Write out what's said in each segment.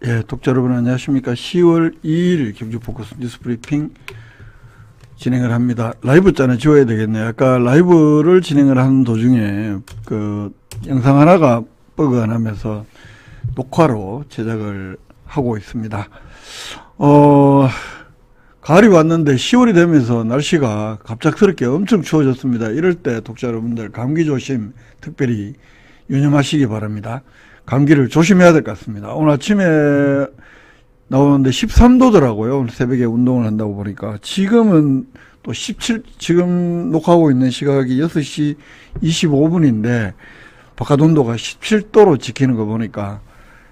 예, 독자 여러분 안녕하십니까. 10월 2일 경주 포커스 뉴스 브리핑 진행을 합니다. 라이브 자는 지워야 되겠네요. 아까 라이브를 진행을 하는 도중에 그 영상 하나가 버그가 나면서 녹화로 제작을 하고 있습니다. 가을이 왔는데 10월이 되면서 날씨가 갑작스럽게 엄청 추워졌습니다. 이럴 때 독자 여러분들 감기 조심 특별히 유념하시기 바랍니다. 감기를 조심해야 될 것 같습니다. 오늘 아침에 나오는데 13도더라고요. 오늘 새벽에 운동을 한다고 보니까. 지금은 또 17, 지금 녹화하고 있는 시각이 6시 25분인데, 바깥 온도가 17도로 지키는 거 보니까,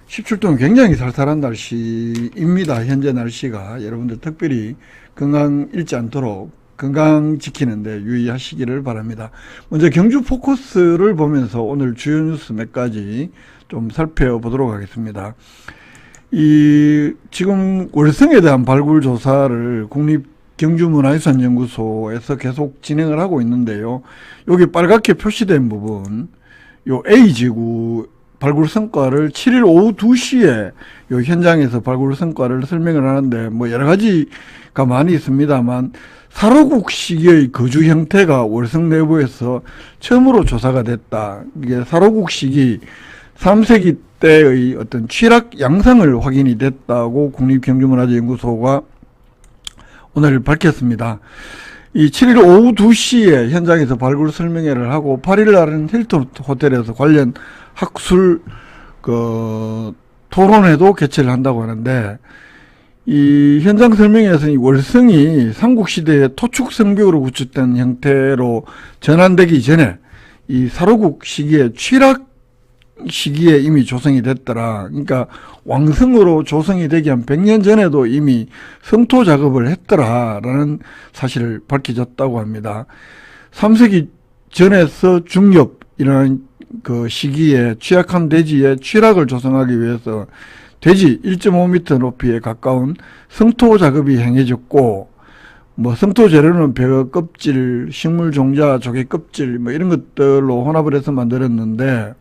17도는 굉장히 살살한 날씨입니다. 현재 날씨가. 여러분들 특별히 건강 잃지 않도록 건강 지키는데 유의하시기를 바랍니다. 먼저 경주 포커스를 보면서 오늘 주요 뉴스 몇 가지 좀 살펴보도록 하겠습니다. 지금 월성에 대한 발굴 조사를 국립경주문화유산연구소에서 계속 진행을 하고 있는데요. 여기 빨갛게 표시된 부분, 요 A지구 발굴 성과를 7일 오후 2시에 요 현장에서 발굴 성과를 설명을 하는데, 뭐 여러 가지가 많이 있습니다만, 사로국식의 거주 형태가 월성 내부에서 처음으로 조사가 됐다. 이게 사로국식이 3세기 때의 어떤 취락 양상을 확인이 됐다고 국립경주문화재연구소가 오늘 밝혔습니다. 이 7일 오후 2시에 현장에서 발굴 설명회를 하고 8일 날은 힐튼 호텔에서 관련 학술 토론회도 개최를 한다고 하는데, 이 현장 설명회에서 이 월성이 삼국시대의 토축 성벽으로 구축된 형태로 전환되기 전에 이 사로국 시기에 취락 시기에 이미 조성이 됐더라. 그러니까 왕성으로 조성이 되기 한 100년 전에도 이미 성토 작업을 했더라라는 사실을 밝혀졌다고 합니다. 3세기 전에서 중엽이라는 그 시기에 취약한 대지에 취락을 조성하기 위해서 대지 1.5m 높이에 가까운 성토 작업이 행해졌고, 뭐 성토 재료는 벼 껍질, 식물 종자, 조개 껍질 뭐 이런 것들로 혼합을 해서 만들었는데,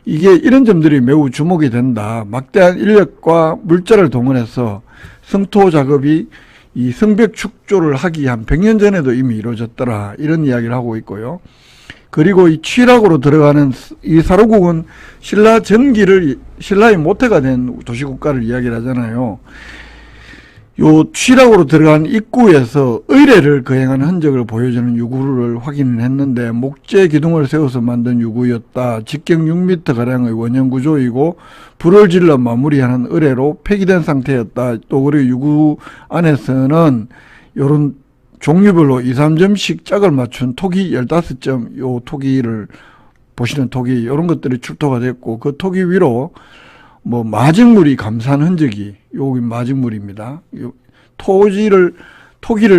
이게 이런 점들이 매우 주목이 된다. 막대한 인력과 물자를 동원해서 성토 작업이 이 성벽 축조를 하기 한 100년 전에도 이미 이루어졌더라. 이런 이야기를 하고 있고요. 그리고 이 취락으로 들어가는 이 사로국은 신라 전기를, 신라의 모태가 된 도시국가를 이야기를 하잖아요. 요 취락으로 들어간 입구에서 의례를 거행하는 흔적을 보여주는 유구를 확인을 했는데, 목재 기둥을 세워서 만든 유구였다. 직경 6m가량의 원형 구조이고 불을 질러 마무리하는 의례로 폐기된 상태였다. 또 그리고 유구 안에서는 요런 종류별로 2, 3점씩 짝을 맞춘 토기 15점, 요 토기를 보시는 토기, 요런 것들이 출토가 됐고, 그 토기 위로 뭐 마직물이 감싼 흔적이, 여기 마직물입니다. 토기를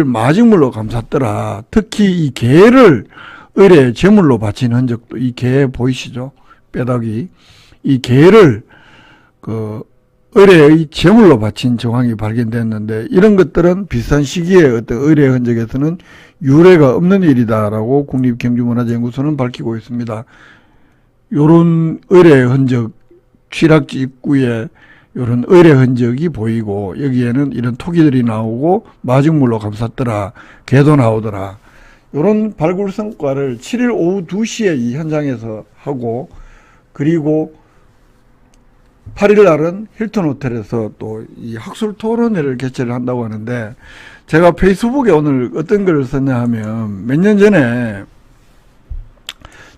마직물로 감쌌더라. 특히 이 개를 의뢰 제물로 바친 흔적도, 이 개 보이시죠? 뼈다귀. 이 개를 의뢰의 제물로 바친 정황이 발견됐는데, 이런 것들은 비슷한 시기에 어떤 의뢰 흔적에서는 유례가 없는 일이다라고 국립경주문화재연구소는 밝히고 있습니다. 요런 의뢰 흔적, 취락지 입구에 이런 의뢰 흔적이 보이고, 여기에는 이런 토기들이 나오고 마직물로 감쌌더라, 개도 나오더라. 이런 발굴 성과를 7일 오후 2시에 이 현장에서 하고, 그리고 8일 날은 힐튼 호텔에서 또 이 학술 토론회를 개최를 한다고 하는데, 제가 페이스북에 오늘 어떤 글을 썼냐 하면, 몇 년 전에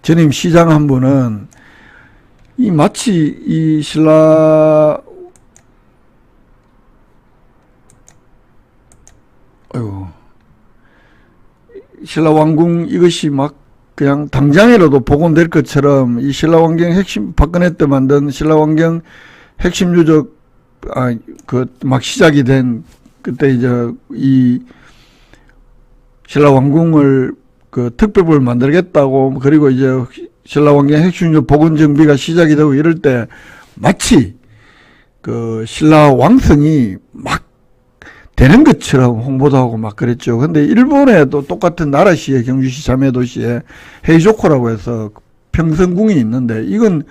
전임 시장 한 분은 마치 이 신라, 신라 왕궁 이것이 막 그냥 당장이라도 복원될 것처럼 이 신라 왕경 핵심, 박근혜 때 만든 신라 왕경 핵심 유적, 막 시작이 된 그때 이제 이 신라 왕궁을 특별부를 만들겠다고, 그리고 이제 신라 왕경 핵심 유적 복원 정비가 시작이 되고 이럴 때 마치 신라 왕성이 막 되는 것처럼 홍보도 하고 막 그랬죠. 근데 일본에도 똑같은 나라시에, 경주시 자매도시에 헤이조코라고 해서 평성궁이 있는데, 이건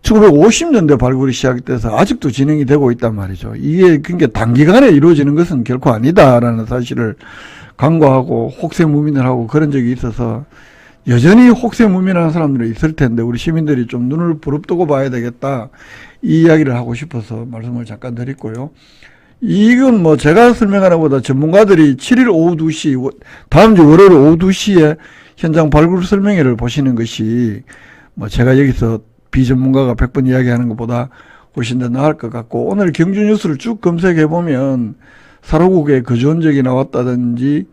1950년대 발굴이 시작돼서 아직도 진행이 되고 있단 말이죠. 이게 그러니까 단기간에 이루어지는 것은 결코 아니다라는 사실을 간과하고 혹세무민을 하고 그런 적이 있어서 여전히 혹세무민한 사람들이 있을 텐데 우리 시민들이 좀 눈을 부릅뜨고 봐야 되겠다, 이 이야기를 하고 싶어서 말씀을 잠깐 드렸고요. 이건 뭐 제가 설명하는 것보다 전문가들이 7일 오후 2시, 다음 주 월요일 오후 2시에 현장 발굴 설명회를 보시는 것이 뭐 제가 여기서 비전문가가 100번 이야기하는 것보다 훨씬 더 나을 것 같고, 오늘 경주 뉴스를 쭉 검색해 보면 사로국에 거주 흔적이 나왔다든지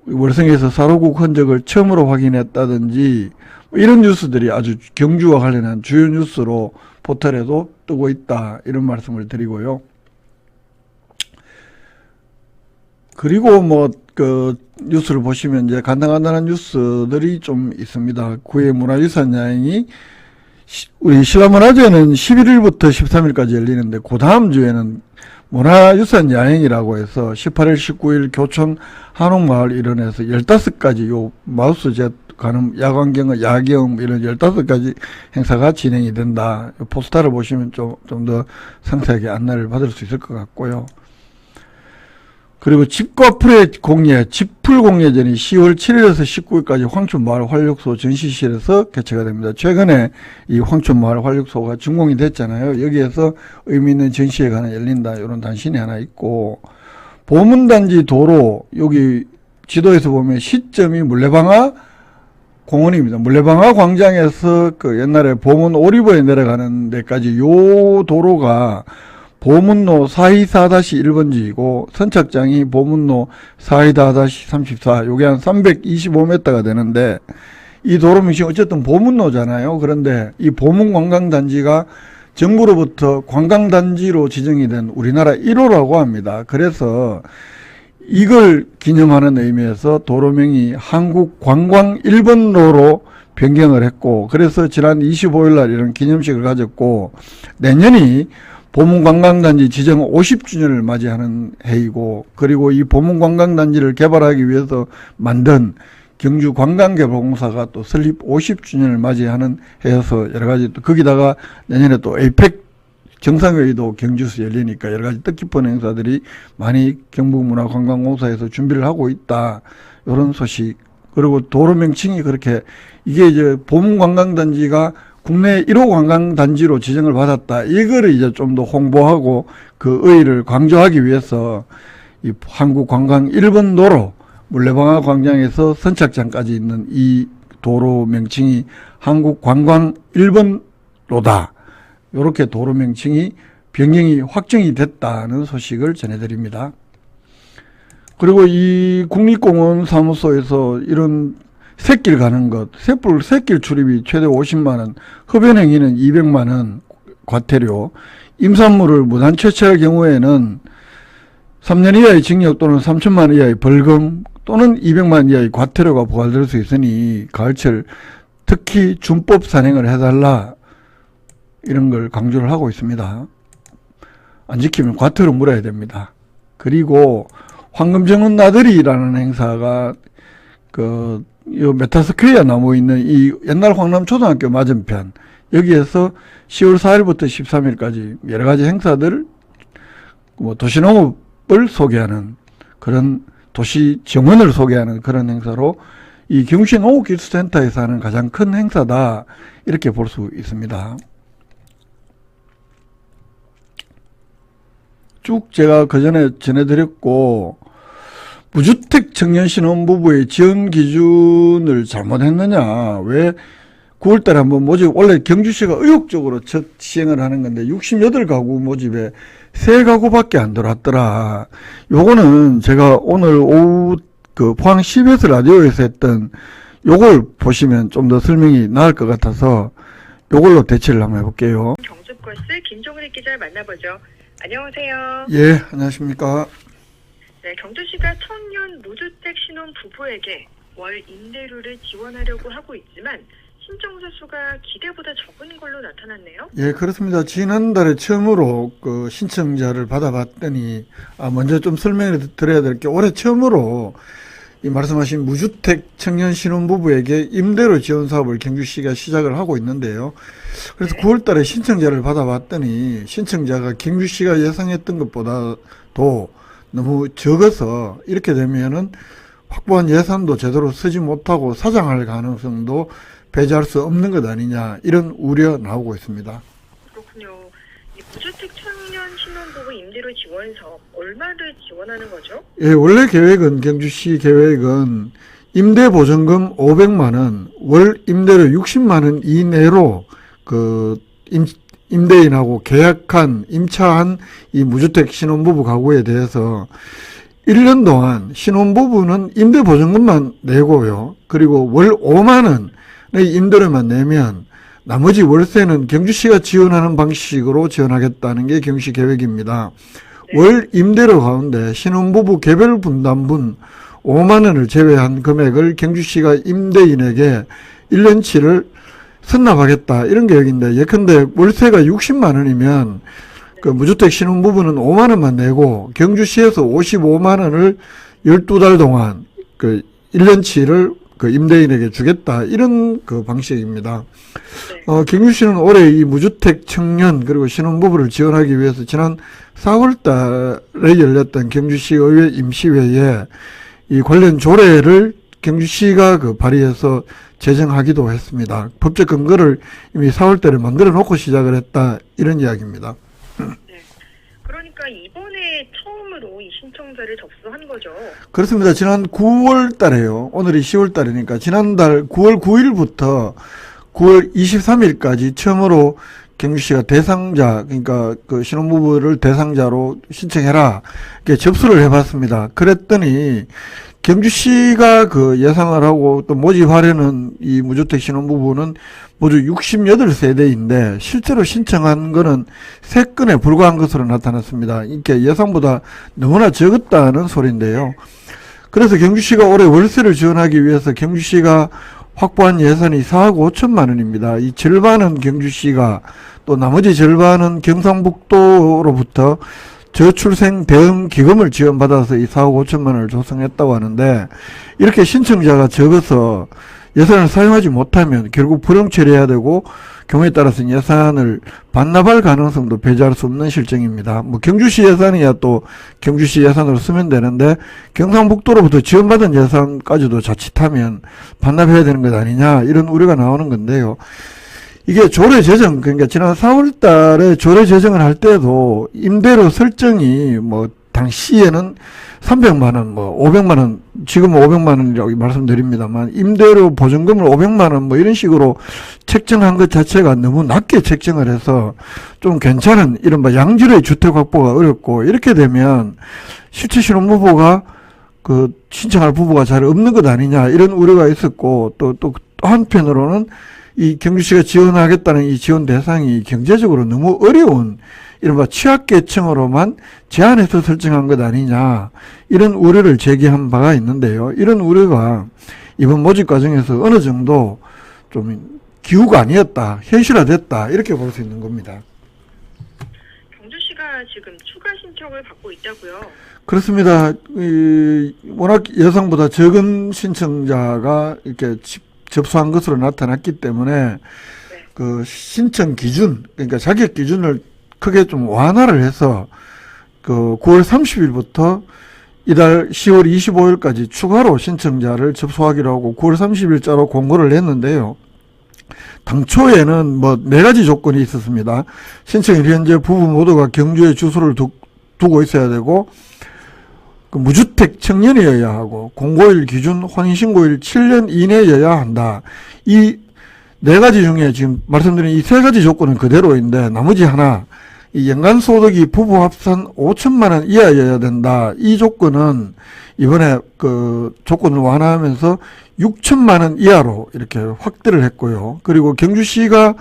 월성에서 사로국 흔적을 처음으로 확인했다든지 이런 뉴스들이 아주 경주와 관련한 주요 뉴스로 포털에도 뜨고 있다, 이런 말씀을 드리고요. 그리고 뭐 그 뉴스를 보시면 이제 간단한 뉴스들이 좀 있습니다. 구의 문화유산 야행이 우리 신라문화제는 11일부터 13일까지 열리는데 그 다음 주에는 문화유산 야행이라고 해서 18일, 19일 교촌 한옥마을 일원에서 15가지 요 마우스젯 가는 야광경, 야경 이런 15가지 행사가 진행이 된다. 포스터를 보시면 좀 더 상세하게 안내를 받을 수 있을 것 같고요. 그리고 집과 풀의 공예, 집풀 공예전이 10월 7일에서 19일까지 황춘마을 활력소 전시실에서 개최가 됩니다. 최근에 이 황춘마을 활력소가 준공이 됐잖아요. 여기에서 의미 있는 전시회 가 하나 열린다, 이런 단신이 하나 있고, 보문단지 도로, 여기 지도에서 보면 시점이 물레방아 공원입니다. 물레방아 광장에서 그 옛날에 보문 오리버에 내려가는 데까지 요 도로가 보문로 424-1번지이고 선착장이 보문로 424-34, 요게 한 325m가 되는데, 이 도로 명칭이 어쨌든 보문로잖아요. 그런데 이 보문관광단지가 정부로부터 관광단지로 지정이 된 우리나라 1호라고 합니다. 그래서 이걸 기념하는 의미에서 도로명이 한국관광 1번로로 변경을 했고, 그래서 지난 25일 날 이런 기념식을 가졌고, 내년이 보문관광단지 지정 50주년을 맞이하는 해이고, 그리고 이 보문관광단지를 개발하기 위해서 만든 경주관광개발공사가 또 설립 50주년을 맞이하는 해여서 여러가지, 또 거기다가 내년에 또 에이펙 정상회의도 경주에서 열리니까 여러가지 뜻깊은 행사들이 많이 경북문화관광공사에서 준비를 하고 있다, 이런 소식. 그리고 도로 명칭이 그렇게, 이게 이제 보문관광단지가 국내 1호 관광단지로 지정을 받았다, 이거를 이제 좀 더 홍보하고 그 의의를 강조하기 위해서 이 한국관광 1번 도로, 물레방아 광장에서 선착장까지 있는 이 도로 명칭이 한국관광 1번로다, 이렇게 도로 명칭이 변경이 확정이 됐다는 소식을 전해드립니다. 그리고 이 국립공원 사무소에서 이런 샛길 가는 것, 샛길 출입이 최대 50만원, 흡연행위는 200만원 과태료, 임산물을 무단 채취할 경우에는 3년 이하의 징역 또는 3천만원 이하의 벌금 또는 200만원 이하의 과태료가 부과될 수 있으니 가을철 특히 준법 산행을 해달라, 이런 걸 강조를 하고 있습니다. 안 지키면 과태료 물어야 됩니다. 그리고 황금정은 나들이라는 행사가 요 메타스퀘어 나무 있는 이 옛날 황남초등학교 맞은편, 여기에서 10월 4일부터 13일까지 여러 가지 행사들, 뭐 도시농업을 소개하는 그런 도시 정원을 소개하는 그런 행사로 이 경주시 농업기술센터에서 하는 가장 큰 행사다, 이렇게 볼 수 있습니다. 쭉 제가 그전에 전해드렸고, 무주택 청년 신혼부부의 지원 기준을 잘못했느냐, 왜 9월달에 한번 모집, 원래 경주시가 의욕적으로 첫 시행을 하는 건데 68가구 모집에 3가구밖에 안 들어왔더라. 요거는 제가 오늘 오후 그 포항 CBS 라디오에서 했던 요걸 보시면 좀 더 설명이 나을 것 같아서 요걸로 대체를 한번 해볼게요. 경주버스 김종래 기자 만나보죠. 안녕하세요. 예, 안녕하십니까. 네, 경주시가 청년 무주택 신혼 부부에게 월 임대료를 지원하려고 하고 있지만 신청자 수가 기대보다 적은 걸로 나타났네요. 예, 그렇습니다. 지난달에 처음으로 그 신청자를 받아봤더니, 먼저 좀 설명을 드려야 될 게, 올해 처음으로 이 말씀하신 무주택 청년 신혼부부에게 임대료 지원 사업을 경주시가 시작을 하고 있는데요. 그래서 9월 달에 신청자를 받아봤더니 신청자가 경주시가 예상했던 것보다도 너무 적어서 이렇게 되면은 확보한 예산도 제대로 쓰지 못하고 사장할 가능성도 배제할 수 없는 것 아니냐, 이런 우려 나오고 있습니다. 그렇군요. 이 무주택 청년 신혼부부 임대료 지원 사업 얼마를 지원하는 거죠? 예, 원래 계획은, 경주시 계획은 임대보증금 500만 원, 월 임대료 60만 원 이내로 임대인하고 계약한, 임차한 이 무주택 신혼부부 가구에 대해서 1년 동안 신혼부부는 임대보증금만 내고요. 그리고 월 5만 원의 임대료만 내면 나머지 월세는 경주시가 지원하는 방식으로 지원하겠다는 게 경주시 계획입니다. 네. 월 임대료 가운데 신혼부부 개별 분담분 5만 원을 제외한 금액을 경주시가 임대인에게 1년치를 선납하겠다, 이런 계획인데, 예컨대 월세가 60만 원이면 그 무주택 신혼부부는 5만 원만 내고 경주시에서 55만 원을 12달 동안 그 1년치를 그 임대인에게 주겠다, 이런 그 방식입니다. 네. 경주시는 올해 이 무주택 청년 그리고 신혼부부를 지원하기 위해서 지난 4월 달에 열렸던 경주시 의회 임시회에 이 관련 조례를 경주시가 그 발의해서 제정하기도 했습니다. 법적 근거를 이미 4월 달에 만들어 놓고 시작을 했다, 이런 이야기입니다. 네. 그러니까 이번에 처음으로 이 신청자를 접수한 거죠. 그렇습니다. 지난 9월 달에요. 오늘이 10월 달이니까 지난달 9월 9일부터 9월 23일까지 처음으로 경주시가 대상자, 그러니까 그 신혼부부를 대상자로 신청해라, 이렇게 접수를 해봤습니다. 그랬더니 경주시가 그 예상을 하고 또 모집하려는 이 무주택 신혼부부는 모두 68세대인데 실제로 신청한 거는 3건에 불과한 것으로 나타났습니다. 이게 예상보다 너무나 적었다는 소리인데요. 그래서 경주시가 올해 월세를 지원하기 위해서 경주시가 확보한 예산이 4억 5천만 원입니다. 이 절반은 경주시가, 또 나머지 절반은 경상북도로부터 저출생 대응 기금을 지원받아서 이 4억 5천만 원을 조성했다고 하는데, 이렇게 신청자가 적어서 예산을 사용하지 못하면 결국 불용 처리해야 되고 경우에 따라서는 예산을 반납할 가능성도 배제할 수 없는 실정입니다. 뭐 경주시 예산이야 또 경주시 예산으로 쓰면 되는데 경상북도로부터 지원받은 예산까지도 자칫하면 반납해야 되는 것 아니냐, 이런 우려가 나오는 건데요. 이게 조례 제정, 그러니까 지난 4월 달에 조례 제정을 할 때도 임대료 설정이 뭐 당시에는 300만 원, 뭐 500만 원, 지금은 500만 원이라고 말씀드립니다만 임대료 보증금을 500만 원 뭐 이런 식으로 책정한 것 자체가 너무 낮게 책정을 해서 좀 괜찮은 이른바 양질의 주택 확보가 어렵고, 이렇게 되면 실제 신혼부부가 그 신청할 부부가 잘 없는 것 아니냐, 이런 우려가 있었고, 또 한편으로는 이 경주시가 지원하겠다는 이 지원 대상이 경제적으로 너무 어려운 이른바 취약계층으로만 제한해서 설정한 것 아니냐, 이런 우려를 제기한 바가 있는데요. 이런 우려가 이번 모집 과정에서 어느 정도 좀 기우가 아니었다, 현실화됐다, 이렇게 볼 수 있는 겁니다. 경주시가 지금 추가 신청을 받고 있다고요? 그렇습니다. 워낙 예상보다 적은 신청자가 이렇게 접수한 것으로 나타났기 때문에 그 신청 기준, 그러니까 자격 기준을 크게 좀 완화를 해서 그 9월 30일부터 이달 10월 25일까지 추가로 신청자를 접수하기로 하고 9월 30일자로 공고를 냈는데요. 당초에는 뭐 4가지 조건이 있었습니다. 신청일 현재 부부 모두가 경주에 주소를 두고 있어야 되고, 그 무주택 청년이어야 하고, 공고일 기준 혼인신고일 7년 이내여야 한다. 이 4가지 중에 지금 말씀드린 이 3가지 조건은 그대로인데, 나머지 하나, 이 연간 소득이 부부 합산 5천만 원 이하여야 된다. 이 조건은 이번에 그 조건을 완화하면서 6천만 원 이하로 이렇게 확대를 했고요. 그리고 경주시가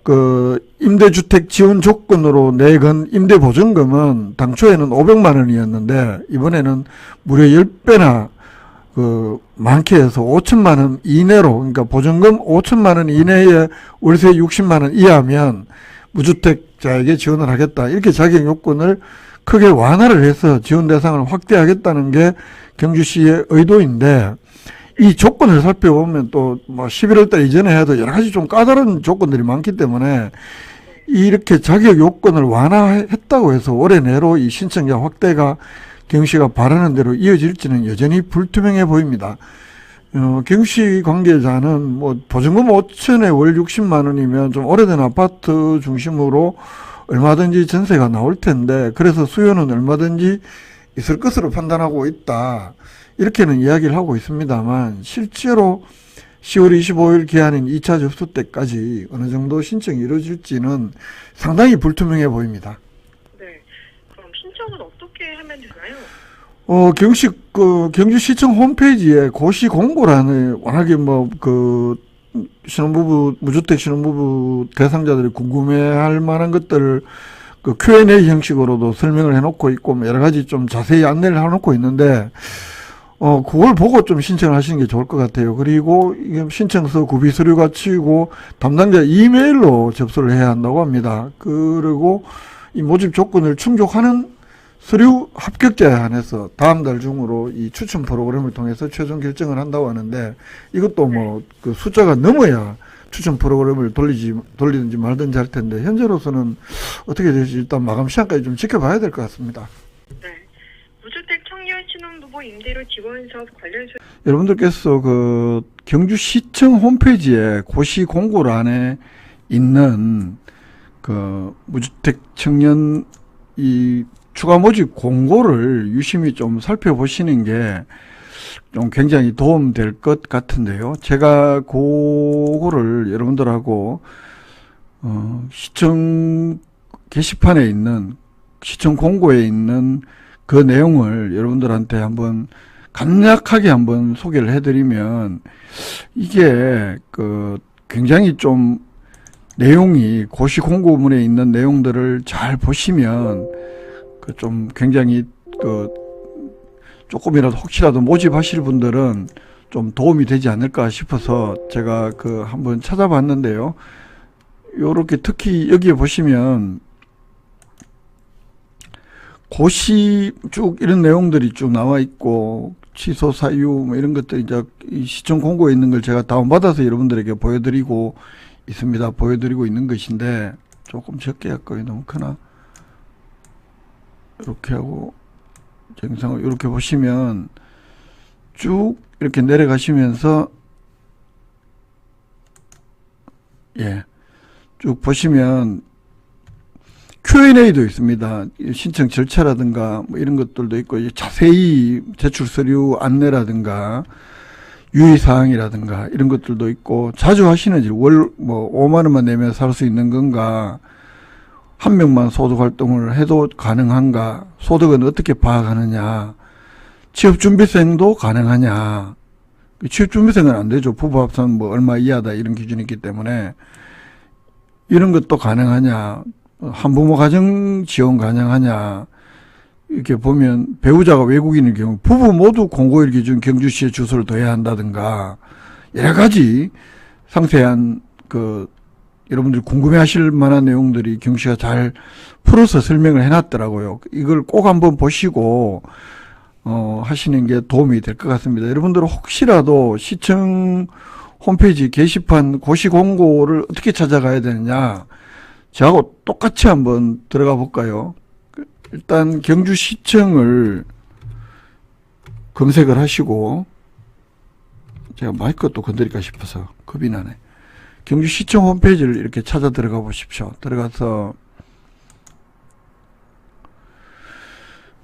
그 임대주택 지원 조건으로 내건 임대보증금은 당초에는 500만 원이었는데 이번에는 무려 10배나 그 많게 해서 5천만 원 이내로, 그러니까 보증금 5천만 원 이내에 월세 60만 원 이하면 무주택자에게 지원을 하겠다, 이렇게 자격 요건을 크게 완화를 해서 지원 대상을 확대하겠다는 게 경주시의 의도인데, 이 조건을 살펴보면 또 뭐 11월 달 이전에 해도 여러 가지 좀 까다로운 조건들이 많기 때문에 이렇게 자격 요건을 완화했다고 해서 올해 내로 이 신청자 확대가 경주시가 바라는 대로 이어질지는 여전히 불투명해 보입니다. 경주시 관계자는 뭐 보증금 5천에 월 60만 원이면 좀 오래된 아파트 중심으로 얼마든지 전세가 나올 텐데, 그래서 수요는 얼마든지 있을 것으로 판단하고 있다, 이렇게는 이야기를 하고 있습니다만, 실제로 10월 25일 기한인 2차 접수 때까지 어느 정도 신청이 이루어질지는 상당히 불투명해 보입니다. 네. 그럼 신청은 어떻게 하면 되나요? 경주시청 홈페이지에 고시 공고란을 워낙에 무주택 신혼부부 대상자들이 궁금해할 만한 것들을 그 Q&A 형식으로도 설명을 해놓고 있고, 여러 가지 좀 자세히 안내를 해놓고 있는데, 그걸 보고 좀 신청을 하시는 게 좋을 것 같아요. 그리고 이게 신청서 구비 서류가 치이고 담당자 이메일로 접수를 해야 한다고 합니다. 그리고 이 모집 조건을 충족하는 서류 합격자에 한해서 다음 달 중으로 이 추천 프로그램을 통해서 최종 결정을 한다고 하는데, 이것도 그 숫자가 넘어야 추천 프로그램을 돌리든지 말든지 할 텐데, 현재로서는 어떻게 될지 일단 마감 시한까지 좀 지켜봐야 될 것 같습니다. 네. 무주택 청년 신혼부부 임대료 지원 사업 관련 여러분들께서 그 경주시청 홈페이지에 고시 공고란에 있는 그 무주택 청년 이 추가 모집 공고를 유심히 좀 살펴보시는 게 좀 굉장히 도움될 것 같은데요. 제가 그거를 여러분들하고 시청 게시판에 있는, 시청 공고에 있는 그 내용을 여러분들한테 한번 간략하게 한번 소개를 해드리면, 이게 그 굉장히 좀 내용이 고시 공고문에 있는 내용들을 잘 보시면 그 좀 굉장히 그 조금이라도 혹시라도 모집하실 분들은 좀 도움이 되지 않을까 싶어서 제가 그 한번 찾아봤는데요. 요렇게 특히 여기에 보시면 고시 쭉 이런 내용들이 쭉 나와 있고, 취소 사유 뭐 이런 것들이 이제 이 시청 공고에 있는 걸 제가 다운받아서 여러분들에게 보여드리고 있습니다. 보여드리고 있는 것인데, 조금 적게 할까요? 너무 크나? 이렇게 하고 영상을 이렇게 보시면 쭉 이렇게 내려가시면서 쭉 보시면 Q&A도 있습니다. 신청 절차라든가 뭐 이런 것들도 있고, 자세히 제출 서류 안내라든가 유의사항이라든가 이런 것들도 있고, 자주 하시는지 월 5만 원만 내면 살 수 있는 건가, 한 명만 소득 활동을 해도 가능한가, 소득은 어떻게 파악하느냐, 취업준비생도 가능하냐. 취업준비생은 안 되죠. 부부합산 얼마 이하다 이런 기준이 있기 때문에 이런 것도 가능하냐, 한부모 가정 지원 가능하냐. 이렇게 보면 배우자가 외국인의 경우 부부 모두 공고일 기준 경주시에 주소를 둬야 한다든가, 여러 가지 상세한 여러분들이 궁금해하실 만한 내용들이 경주시가 잘 풀어서 설명을 해놨더라고요. 이걸 꼭 한번 보시고 하시는 게 도움이 될 것 같습니다. 여러분들은 혹시라도 시청 홈페이지 게시판 고시 공고를 어떻게 찾아가야 되느냐, 저하고 똑같이 한번 들어가 볼까요? 일단 경주시청을 검색을 하시고, 제가 마이크 또 건드릴까 싶어서 겁이 나네. 경주시청 홈페이지를 이렇게 찾아 들어가 보십시오. 들어가서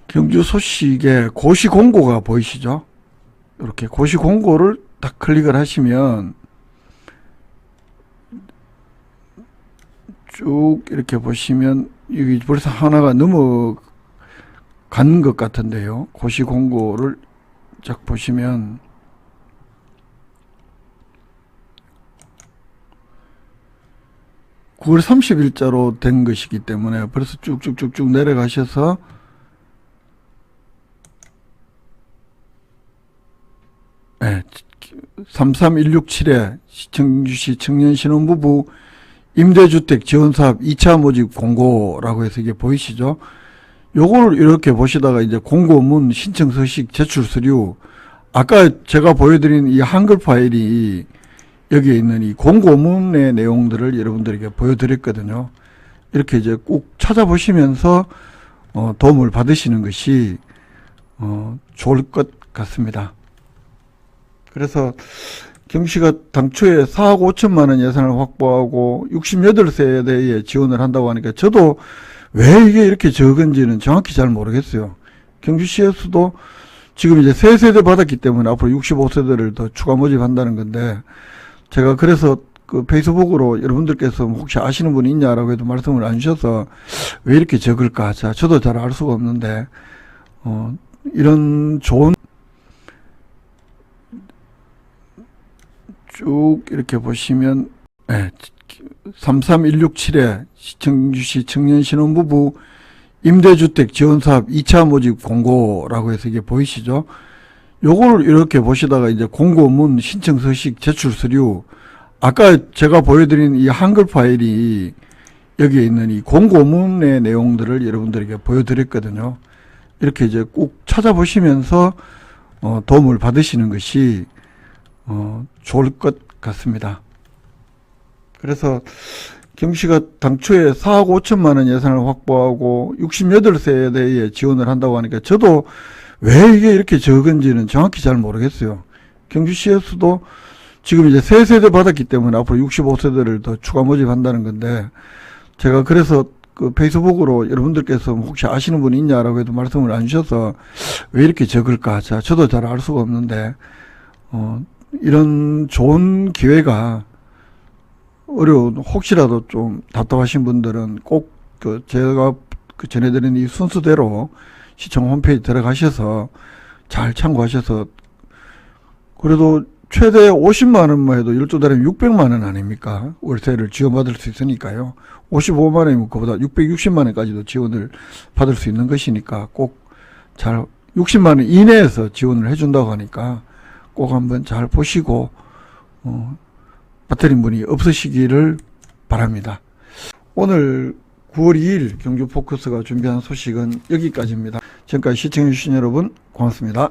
경주 소식에 고시 공고가 보이시죠? 이렇게 고시 공고를 딱 클릭을 하시면 쭉 이렇게 보시면 여기 벌써 하나가 넘어간 것 같은데요. 고시 공고를 쫙 보시면 (9월 30일자로) 된 것이기 때문에 벌써 쭉쭉쭉쭉 내려가셔서 33167에 경주시 청년신혼부부 임대주택 지원사업 2차 모집 공고라고 해서 이게 보이시죠? 요거를 이렇게 보시다가 이제 공고문 신청 서식 제출 서류, 아까 제가 보여드린 이 한글 파일이 여기에 있는 이 공고문의 내용들을 여러분들에게 보여드렸거든요. 이렇게 이제 꼭 찾아보시면서 도움을 받으시는 것이 좋을 것 같습니다. 그래서 경시가 당초에 4억 5천만 원 예산을 확보하고 68세대에 지원을 한다고 하니까 저도 왜 이게 이렇게 적은지는 정확히 잘 모르겠어요. 경주시에서도 지금 이제 3세대 받았기 때문에 앞으로 65세대를 더 추가 모집한다는 건데, 제가 그래서 그 페이스북으로 여러분들께서 혹시 아시는 분이 있냐라고 해도 말씀을 안 주셔서 왜 이렇게 적을까? 자, 저도 잘 알 수가 없는데, 이런 좋은 쭉 이렇게 보시면, 네, 33167에 경주시 청년신혼부부 임대주택 지원사업 2차 모집 공고라고 해서 이게 보이시죠? 요거를 이렇게 보시다가 이제 공고문 신청 서식 제출 서류, 아까 제가 보여드린 이 한글 파일이 여기에 있는 이 공고문의 내용들을 여러분들에게 보여드렸거든요. 이렇게 이제 꼭 찾아보시면서 도움을 받으시는 것이 좋을 것 같습니다. 그래서 경시가 당초에 4억 5천만 원 예산을 확보하고 68세대에 지원을 한다고 하니까 저도 왜 이게 이렇게 적은지는 정확히 잘 모르겠어요. 경주시에서도 지금 이제 3세대 받았기 때문에 앞으로 65세대를 더 추가 모집한다는 건데, 제가 그래서 그 페이스북으로 여러분들께서 혹시 아시는 분이 있냐라고 해도 말씀을 안 주셔서 왜 이렇게 적을까? 자, 저도 잘 알 수가 없는데, 이런 좋은 기회가 혹시라도 좀 답답하신 분들은 꼭 제가 전해드린 이 순서대로 시청 홈페이지 들어가셔서 잘 참고하셔서, 그래도 최대 50만 원만 해도 12달이면 600만 원 아닙니까? 월세를 지원받을 수 있으니까요. 55만 원이면 그보다 660만 원까지도 지원을 받을 수 있는 것이니까 꼭 잘 60만 원 이내에서 지원을 해준다고 하니까 꼭 한번 잘 보시고 빠뜨린 분이 없으시기를 바랍니다. 오늘 9월 2일 경주 포커스가 준비한 소식은 여기까지입니다. 지금까지 시청해주신 여러분 고맙습니다.